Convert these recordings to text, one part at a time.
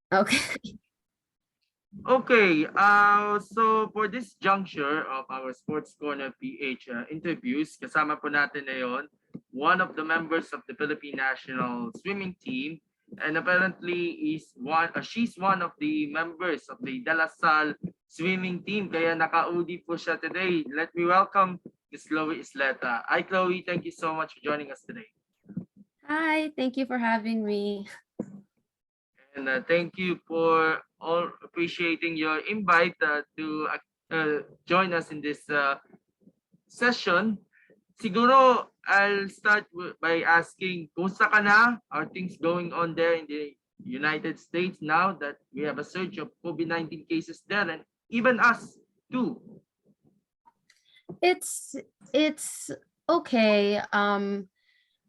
Okay. Okay, so for this juncture of our Sports Corner PH interviews, kasama po natin ngayon one of the members of the Philippine national swimming team, and apparently she's one of the members of the De La Salle swimming team, kaya naka-UD po siya today. Let me welcome Miss Chloe Isleta. Hi Chloe, thank you so much for joining us today. Hi, thank you for having me. And thank you for all appreciating your invite join us in this session. Siguro, I'll start by asking, kumusta ka na? Are things going on there in the United States now that we have a surge of COVID-19 cases there, and even us too? It's it's okay. The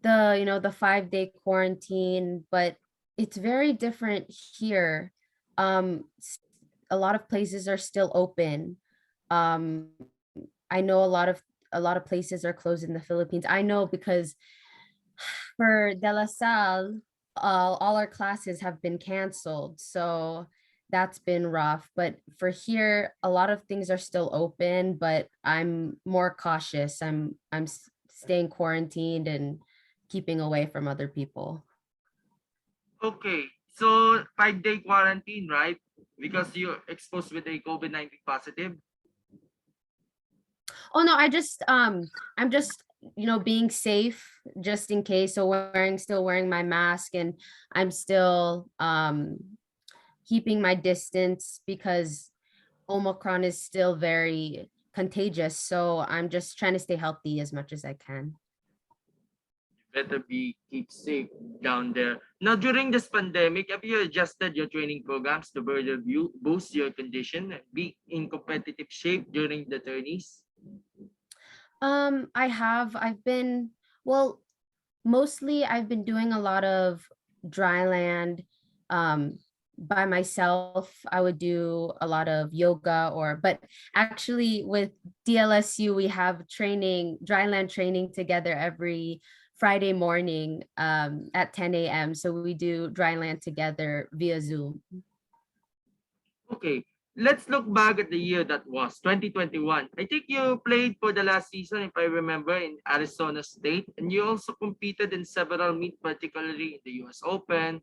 5-day quarantine, but it's very different here. A lot of places are still open. Um, I know a lot of places are closed in the Philippines. I know because for De La Salle, all our classes have been canceled. So that's been rough. But for here, a lot of things are still open, but I'm more cautious. I'm staying quarantined and keeping away from other people. Okay, so 5-day quarantine, right? Because you're exposed with a COVID-19 positive. Oh no, I'm just being safe just in case. So still wearing my mask, and I'm still keeping my distance because Omicron is still very contagious. So I'm just trying to stay healthy as much as I can. Better be keep safe down there. Now, during this pandemic, have you adjusted your training programs to further boost your condition and be in competitive shape during the tourneys? I've been, well, mostly I've been doing a lot of dry land by myself. I would do a lot of yoga, but actually with DLSU we have training, dry land training together every Friday morning at 10 a.m. So we do dry land together via Zoom. Okay, let's look back at the year that was 2021. I think you played for the last season, if I remember, in Arizona State, and you also competed in several meets, particularly in the US Open,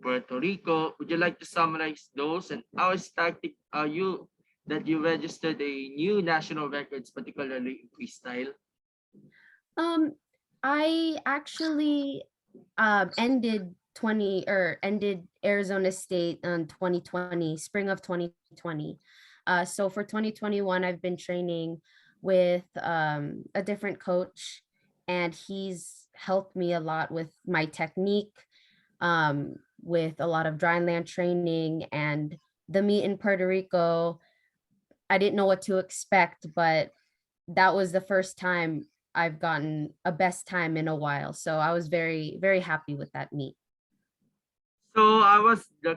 Puerto Rico. Would you like to summarize those, and how ecstatic are you that you registered a new national records, particularly in freestyle? Um, I actually ended Arizona State on 2020, spring of 2020. So for 2021, I've been training with a different coach, and he's helped me a lot with my technique, with a lot of dry land training and the meet in Puerto Rico. I didn't know what to expect, but that was the first time I've gotten a best time in a while. So I was very, very happy with that meet. So I was the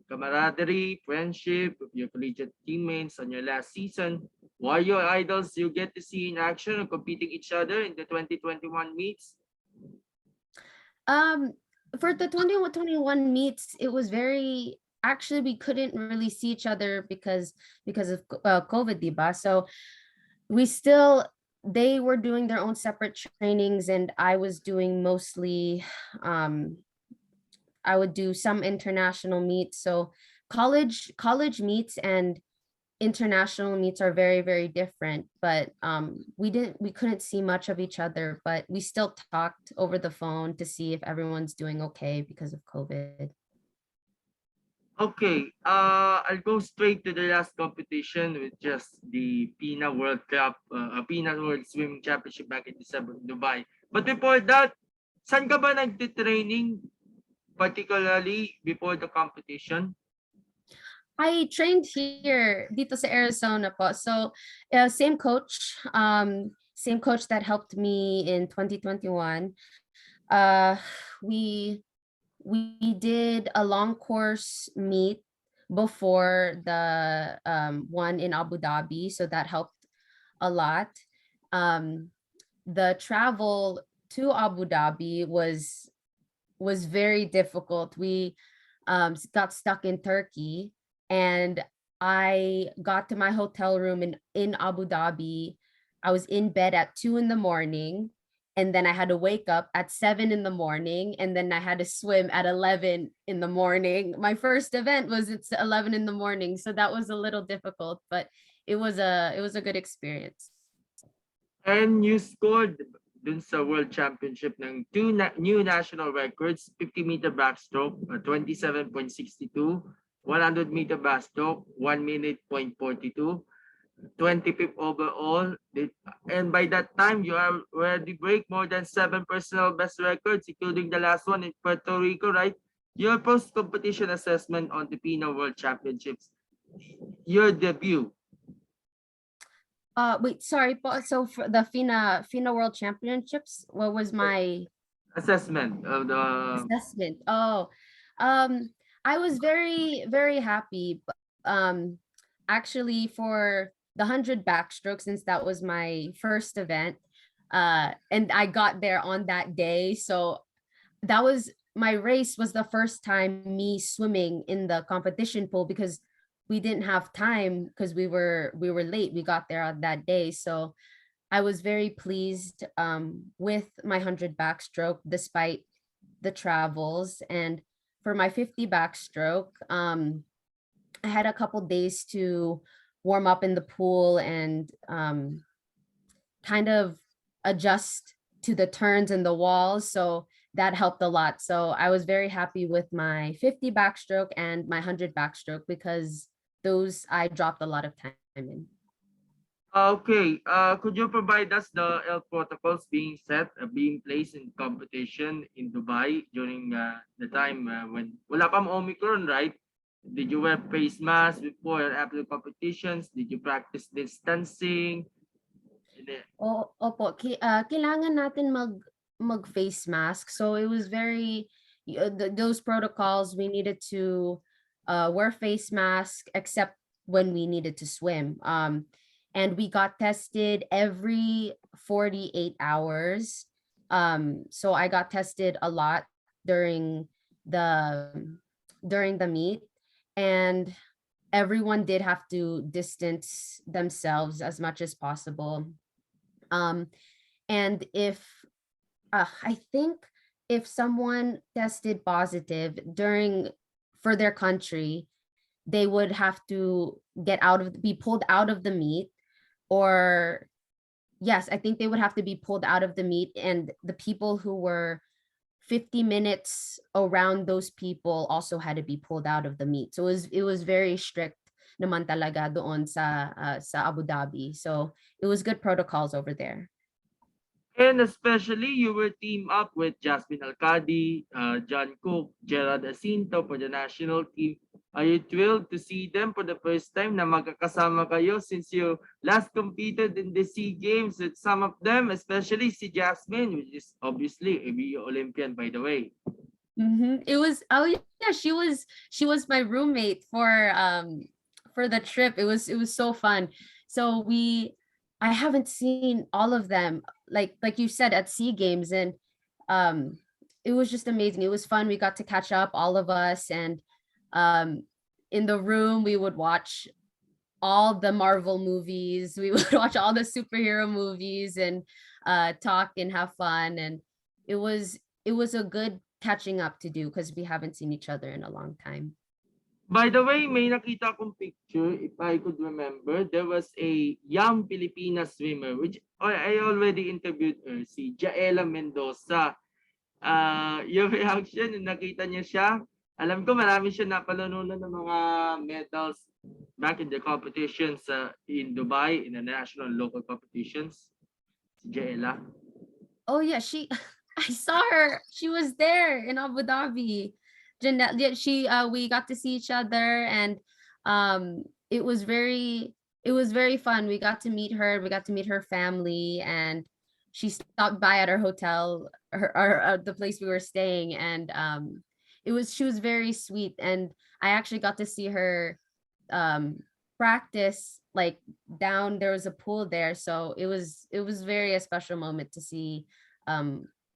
camaraderie, friendship with your collegiate teammates on your last season. Who are your idols you get to see in action and competing each other in the 2021 meets? Um, for the 21 meets, it was very, actually we couldn't really see each other because of COVID, diba? So we still, they were doing their own separate trainings, and I was doing mostly um I would do some international meets. So college meets and international meets are very, very different. But we couldn't see much of each other, but we still talked over the phone to see if everyone's doing okay because of COVID. Okay, I'll go straight to the last competition, with just the PINA World Cup, PINA World Swimming Championship back in December in Dubai. But before that, saan ka ba nagtitraining, particularly before the competition? I trained here dito sa Arizona po. So, same coach that helped me in 2021. Uh, we we did a long course meet before the one in Abu Dhabi, so that helped a lot. Um, the travel to Abu Dhabi was very difficult. got stuck in Turkey, and I got to my hotel room in Abu Dhabi. I was in bed at 2 in the morning, and then I had to wake up at 7 in the morning, and then I had to swim at 11 in the morning. My first event was it's 11 in the morning, so that was a little difficult, but it was a good experience. And you scored dun sa World Championship ng new national records, 50-meter backstroke, 27.62, 100-meter backstroke, 1 minute point 42, 25th overall. And by that time, you are already break more than 7 personal best records, including the last one in Puerto Rico, right? Your post-competition assessment on the FINA World Championships, your debut. Wait, sorry, so for the FINA World Championships, what was my Assessment of the assessment? Oh, um, I was very, very happy. Actually, for the 100 backstroke, since that was my first event, and I got there on that day, so that was my race was the first time me swimming in the competition pool because we didn't have time because we were late. We got there on that day, so I was very pleased with my 100 backstroke despite the travels. And for my 50 backstroke, I had a couple days to warm up in the pool and kind of adjust to the turns and the walls. So that helped a lot. So I was very happy with my 50 backstroke and my 100 backstroke because those I dropped a lot of time in. Okay, could you provide us the health protocols being set, being placed in competition in Dubai during the time when wala pang Omicron, right? Did you wear face mask before and after the competitions? Did you practice distancing? Opo, kailangan natin mag face mask. So it was very those protocols we needed to wear face mask except when we needed to swim. And we got tested every 48 hours. So I got tested a lot during the during the meet, and everyone did have to distance themselves as much as possible. um and if I think if someone tested positive during for their country, they would have to be pulled out of the meet, or yes, I think they would have to be pulled out of the meet, and the people who were 50 minutes around those people also had to be pulled out of the meet. So it was very strict naman talaga doon sa Abu Dhabi. So it was good protocols over there. And especially you were teamed up with Jasmine Alcadi, John Cook, Gerard Asinto for the national team. Are you thrilled to see them for the first time na magkakasama kayo since you last competed in the SEA Games with some of them, especially si Jasmine, which is obviously a Rio Olympian, by the way. It was, oh yeah, she was my roommate for the trip. It was so fun. So I haven't seen all of them like you said at SEA Games, and um it was just amazing. It was fun. We got to catch up, all of us, and um in the room we would watch all the Marvel movies. We would watch all the superhero movies and talk and have fun. And it was a good catching up to do because we haven't seen each other in a long time. By the way, may nakita akong picture, if I could remember, there was a young Filipina swimmer, which I already interviewed her, si Jaela Mendoza. Yung reaction, nung nakita niya siya, alam ko marami siya napalanunan ng mga medals back in the competitions in Dubai, in the national and local competitions. Si Jaela. Oh yeah, I saw her. She was there in Abu Dhabi. Jeanette, yeah, we got to see each other, and um it was very it was very fun. We got to meet her, we got to meet her family, and she stopped by at our hotel, the place we were staying, and she was very sweet. And I actually got to see her um practice, like, down there was a pool there, so it was very a special moment to see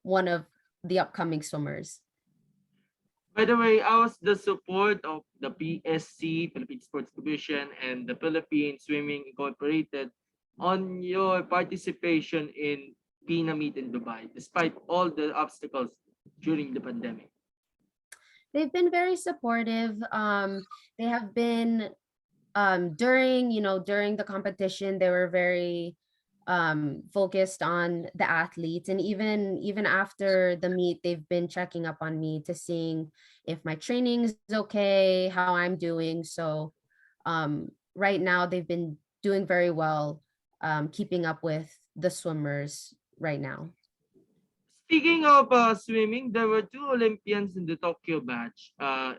one of the upcoming swimmers. By the way, how's the support of the PSC, Philippine Sports Commission, and the Philippine Swimming Incorporated on your participation in PINA Meet in Dubai, despite all the obstacles during the pandemic? They've been very supportive. They have been during, during the competition, they were very focused on the athletes, and even after the meet, they've been checking up on me to seeing if my training is okay, how I'm doing. So right now they've been doing very well, keeping up with the swimmers right now. Speaking of swimming, there were two Olympians in the Tokyo batch.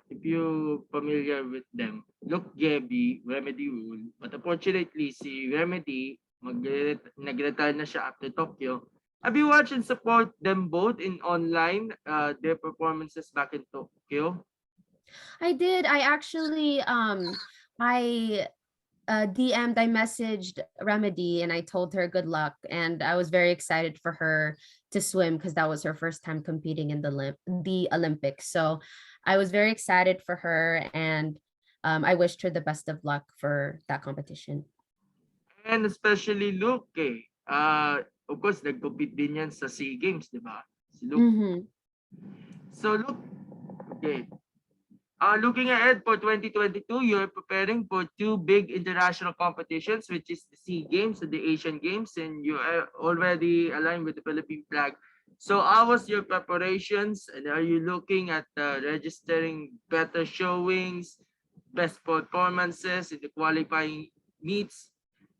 If you're familiar with them, Luke Geby, Remedy Rule. But unfortunately, si Remedy, nag-retire na siya after Tokyo. Have you watched and support them both in online, their performances back in Tokyo? I did. I actually I DM'd, I messaged Remedy and I told her good luck. And I was very excited for her to swim because that was her first time competing in the Olympics. So I was very excited for her, and I wished her the best of luck for that competition. And especially Luke, eh. Of course, nag-compete din yan sa SEA Games, di ba? Si Luke. Mm-hmm. So Luke, okay, looking ahead for 2022, you're preparing for two big international competitions, which is the SEA Games and the Asian Games, and you are already aligned with the Philippine flag. So how was your preparations, and are you looking at registering better showings, best performances in the qualifying meets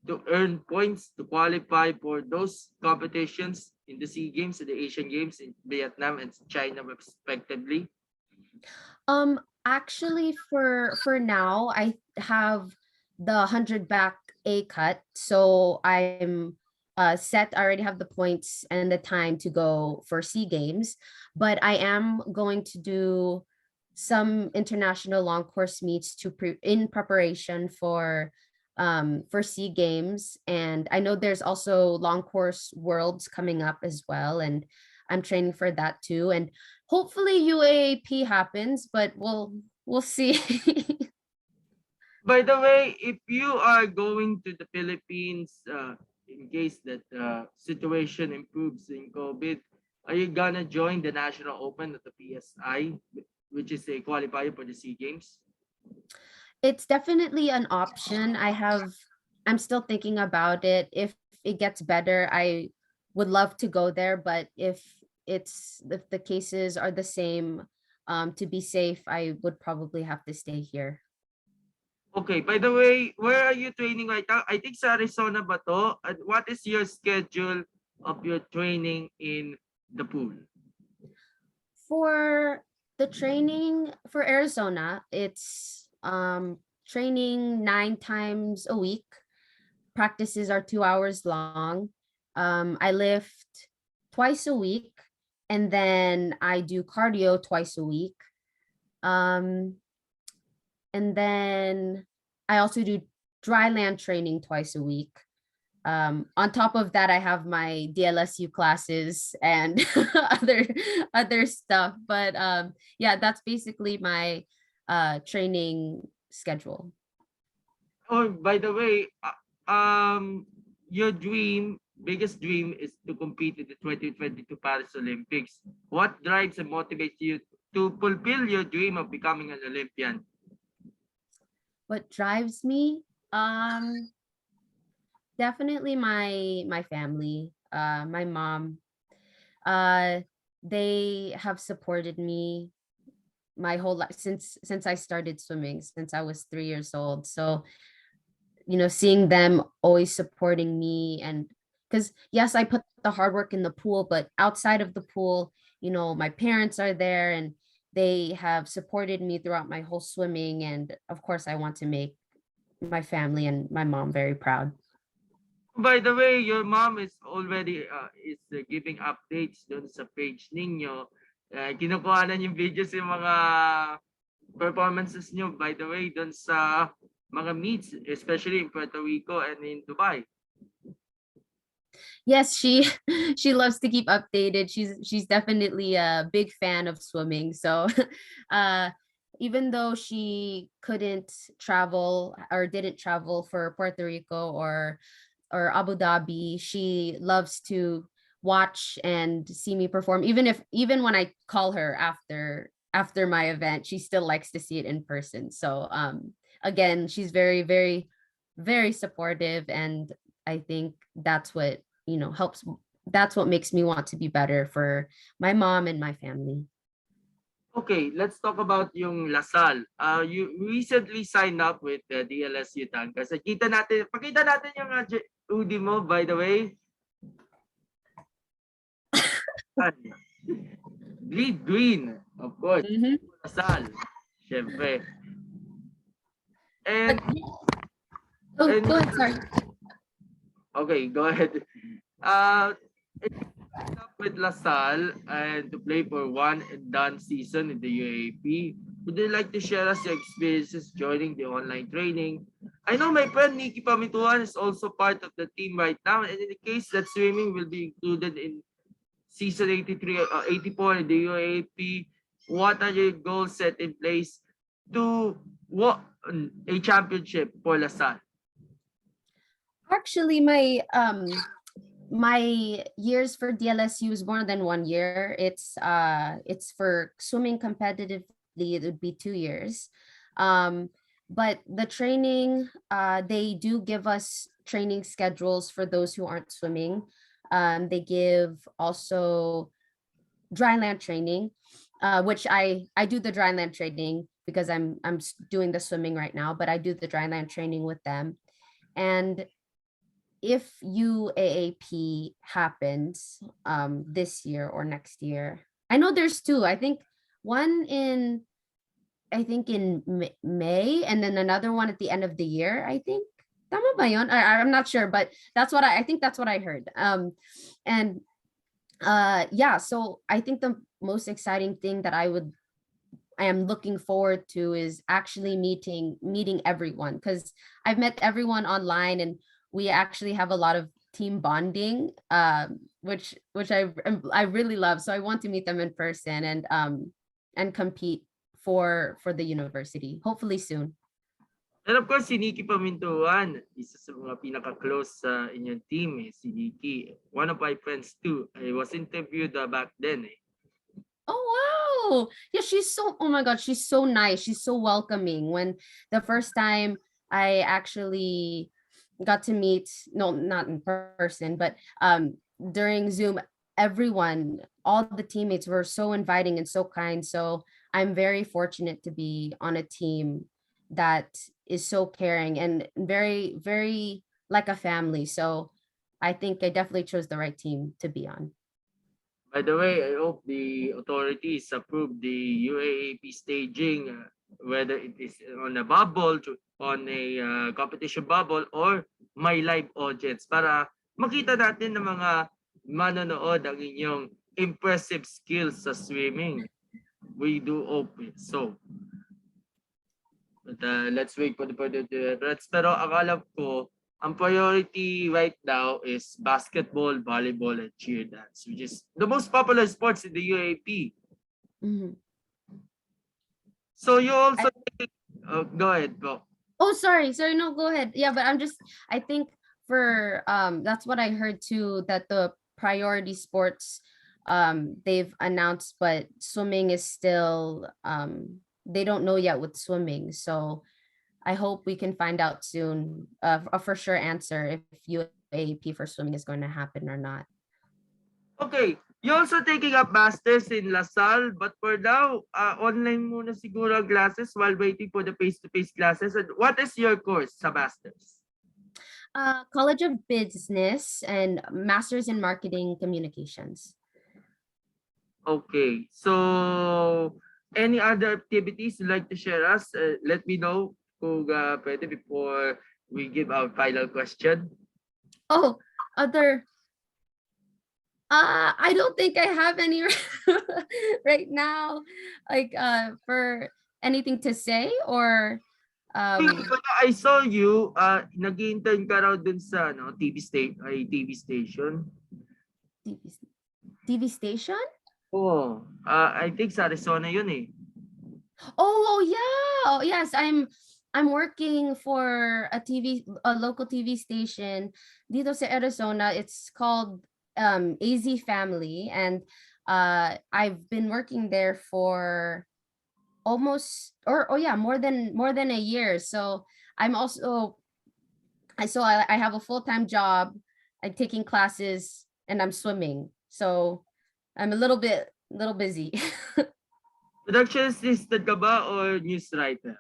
to earn points to qualify for those competitions in the SEA Games and the Asian Games in Vietnam and China respectively? Actually, for now, I have the 100 back A cut, so I'm set. I already have the points and the time to go for SEA Games, but I am going to do some international long course meets in preparation for SEA Games, and I know there's also long course worlds coming up as well, and I'm training for that too. And hopefully UAAP happens, but we'll see. By the way, if you are going to the Philippines, in case that situation improves in COVID, are you gonna join the National Open at the PSI, which is a qualifier for the SEA Games? It's definitely an option. I'm still thinking about it. If it gets better, I would love to go there, but if the cases are the same, to be safe, I would probably have to stay here. Okay, by the way, where are you training right now? I think sa Arizona ba to? And what is your schedule of your training in the pool? For the training for Arizona, it's training 9 times a week. Practices are 2 hours long. I lift twice a week, and then I do cardio twice a week. Um, and then I also do dry land training twice a week. On top of that, I have my DLSU classes and other stuff. But yeah, that's basically my training schedule. Oh, by the way, your biggest dream is to compete in the 2022 Paris Olympics. What drives and motivates you to fulfill your dream of becoming an Olympian? What drives me? Definitely my family, my mom. Uh, they have supported me my whole life since I started swimming, since I was 3 years old. So seeing them always supporting me, and because yes, I put the hard work in the pool, but outside of the pool, my parents are there, and they have supported me throughout my whole swimming. And of course, I want to make my family and my mom very proud. By the way, your mom is already giving updates doon sa page ninyo. Kinukuhanan yung videos yung mga performances nyo, by the way, doon sa mga meets, especially in Puerto Rico and in Dubai. Yes, she loves to keep updated. She's definitely a big fan of swimming. So uh even though she couldn't travel or didn't travel for Puerto Rico or Abu Dhabi, she loves to watch and see me perform. Even when I call her after my event, she still likes to see it in person. So again, she's very supportive, and I think that's what, helps. That's what makes me want to be better for my mom and my family. Okay, let's talk about yung Lasal. You recently signed up with the DLSU Tan. Kasi pakita natin yung hoodie mo, by the way. Green, of course. Mhm. Lasal, syempre. And, But oh, and go ahead. Sorry. okay, go ahead. Uh, up with LaSalle and to play for one and done season in the UAAP. Would you like to share us your experiences joining the online training? I know my friend Nikki Pamituan is also part of the team right now, and in the case that swimming will be included in season 83 or 84 in the UAAP, what are your goals set in place to what a championship for LaSalle? Actually, my years for DLSU is more than 1 year. It's for swimming competitively, it would be 2 years. Um, but the training, they do give us training schedules for those who aren't swimming. They give also dryland training, which I do the dryland training because I'm doing the swimming right now, but I do the dryland training with them. And if UAAP happens this year or next year, I know there's two. One in I think in May, and then another one at the end of the year. I think tama ba yun? I'm not sure, but I think that's what I heard. And yeah, so I think the most exciting thing that I am looking forward to is actually meeting everyone, because I've met everyone online, and we actually have a lot of team bonding, which I really love. So I want to meet them in person and compete for the university, hopefully soon. And of course, si Nikki Pamintuan, isa sa mga pinaka-close sa inyong team, si Nikki. One of my friends too. I was interviewed back then. Oh wow. Yeah, oh my God, she's so nice. She's so welcoming. When the first time I actually got to meet, no, not in person, but during Zoom, everyone, all the teammates were so inviting and so kind. So I'm very fortunate to be on a team that is so caring and very like a family. So I think I definitely chose the right team to be on. By the way, I hope the authorities approve the UAAP staging, whether it is on a bubble, on a competition bubble, or my live audience para makita natin ng mga manonood ang inyong impressive skills sa swimming. We do hope it. So, but let's wait for the results. Pero akala ko, ang priority right now is basketball, volleyball, and cheer dance, which is the most popular sports in the UAP. Mhm. So you also I- go ahead, go. Oh, sorry, no, go ahead. Yeah, but I think for that's what I heard too, that the priority sports they've announced, but swimming is still they don't know yet with swimming. So I hope we can find out soon a for sure answer if UAP for swimming is going to happen or not. Okay, you also taking up masters in LaSalle, but for now, online muna siguro ang classes while waiting for the face-to-face classes. And what is your course sa masters? College of Business and Masters in Marketing Communications. Okay, so any other activities you'd like to share us? Let me know kung pwede before we give our final question. Oh, other I don't think I have any right now, like for anything to say or I saw you, nag-intern ka raw dun sa TV station. TV, TV station? Oo. I think sa Arizona yun eh. Oh, yeah. Oh, yes, I'm working for a local TV station dito sa Arizona. It's called AZ Family, and I've been working there for almost, or oh yeah, more than a year. So I'm also I have a full-time job. I'm taking classes and I'm swimming. So I'm a little busy. Production assistant ka ba or news writer?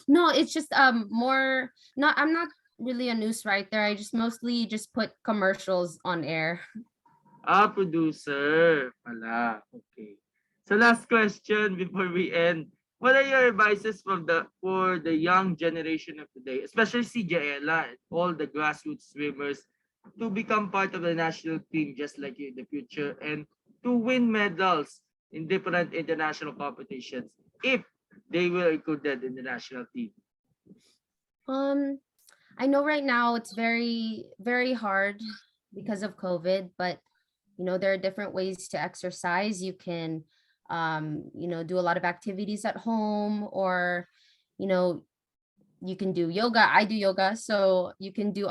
No, it's just more not I'm not really a news writer. I just mostly just put commercials on air. Producer pala. Okay. So last question before we end. What are your advices for the young generation of today, especially si Jaela and all the grassroots swimmers to become part of the national team just like you in the future and to win medals in different international competitions if they were included in the national team? Um I know right now it's very hard because of COVID, but there are different ways to exercise. You can do a lot of activities at home, or you know you can do yoga. I do yoga, so you can do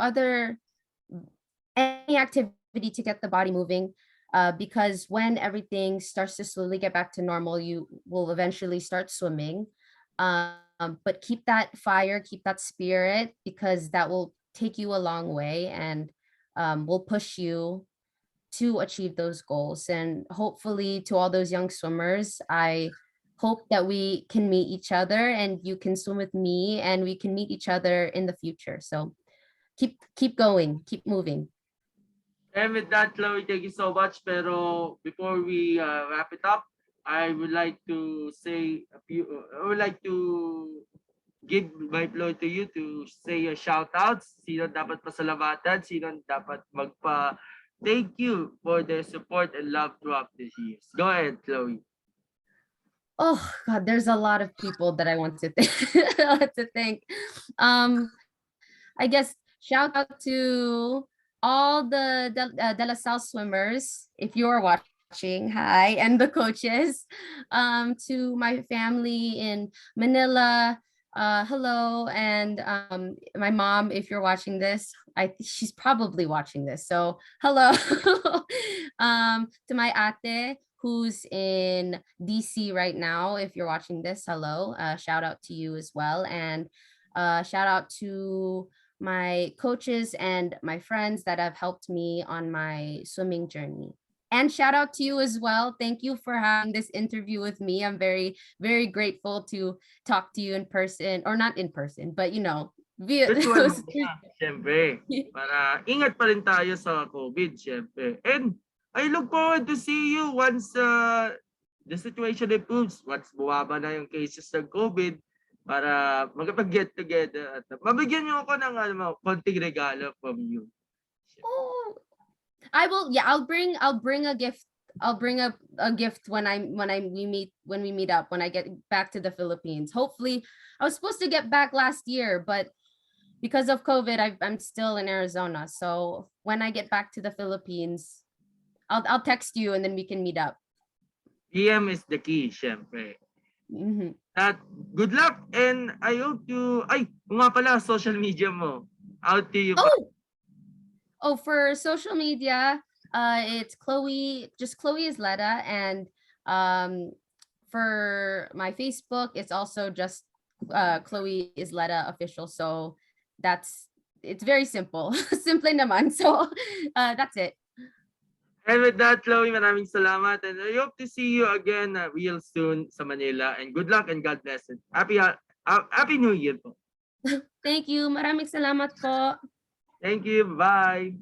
any activity to get the body moving, because when everything starts to slowly get back to normal, you will eventually start swimming. But keep that fire, keep that spirit, because that will take you a long way, and will push you to achieve those goals. And hopefully, to all those young swimmers, I hope that we can meet each other and you can swim with me and we can meet each other in the future. So keep going, keep moving. And with that, Chloe, thank you so much. Pero before we wrap it up, I would like to say a few. I would like to give my floor to you to say your shout outs. Sino dapat pasalamatan? Sino dapat magpa thank you for their support and love throughout these years. Go ahead, Chloe. Oh God, there's a lot of people that I want to thank. to thank. I guess shout out to all the De La Salle swimmers, if you're watching, hi, and the coaches, to my family in Manila, hello, and my mom, if you're watching this, she's probably watching this, so hello. To my ate, who's in DC right now, if you're watching this, hello, shout out to you as well, and shout out to my coaches and my friends that have helped me on my swimming journey. And shout out to you as well. Thank you for having this interview with me. I'm very grateful to talk to you in person, or not in person, but via Virtual muna, syempre. Para ingat pa rin tayo sa COVID, syempre. And I look forward to see you once the situation improves. Once buwaba na yung cases ng COVID, para magkapag-get together at mabigyan niyo ako ng konting regalo from you. Oh, I will. Yeah, I'll bring a gift. I'll bring a gift when we meet up, when I get back to the Philippines. Hopefully, I was supposed to get back last year, but because of COVID, I'm still in Arizona. So when I get back to the Philippines, I'll text you and then we can meet up. DM is the key, syempre. Mm-hmm. At good luck and I hope to... Ay, nga pala, social media mo. Out to you. Oh, for social media, it's Chloe Isleta, and for my Facebook, it's also just Chloe Isleta official. So it's very simple. Simple naman. So that's it. And with that, Chloe, maraming salamat. And I hope to see you again real soon sa Manila. And good luck and God bless it. Happy New Year po. Thank you. Maraming salamat po. Thank you. Bye.